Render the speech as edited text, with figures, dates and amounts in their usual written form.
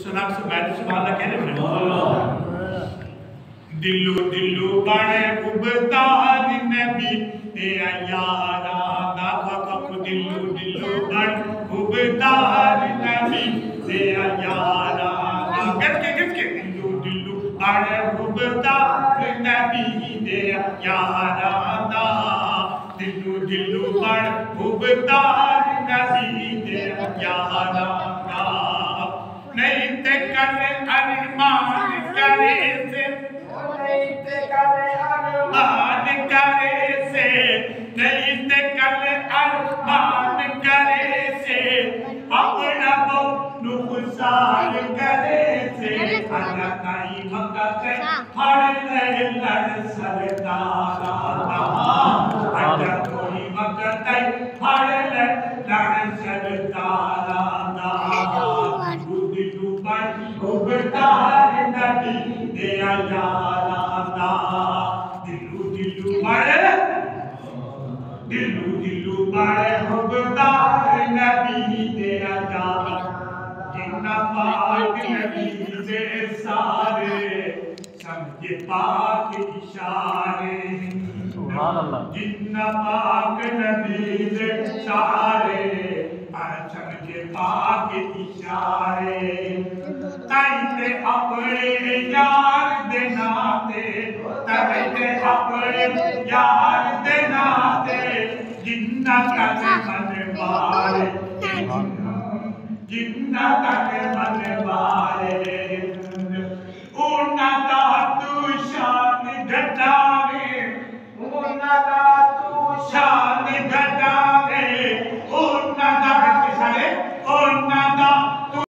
सुना मैं सुभान अल्लाह कह रहे दिल्लू दिल्लू बड़े उबतार नबी ते यारा दा कप दिल्लू दिल्लू बड़े उबतार नबी ते यारा किसके दिल्लू दिल्लू बड़े उबतार नबी ते यारा दा दिल्लू दिल्लू बड़े उबतार नबी ते यारा दा नहीं ते करे अरमान करे से नहीं ते करे अरमान करे से नहीं ते करे अरमान करे से अपना नुकसान करे से अल्लाह काई मकत हर लड़ सरदारा अल्लाह कोई मकत हर लड़ सरदारा उबतार नबी दे यारा दा दिल्लू दिल्लू बड़े उबतार नबी दे यारा जिन्ना पाक नबी दे सारे समझे पाक इशारे सुभान अल्लाह जिन्ना पाक नबी दे सारे समझे पाक इशारे ताइते अपने यार दे नाते ताइते अपने यार दे नाते जिन्ना तक मन मारे जिन्ना तक मन मारे उन्ना दा तू शान घटावे उन्ना दा तू शान घटावे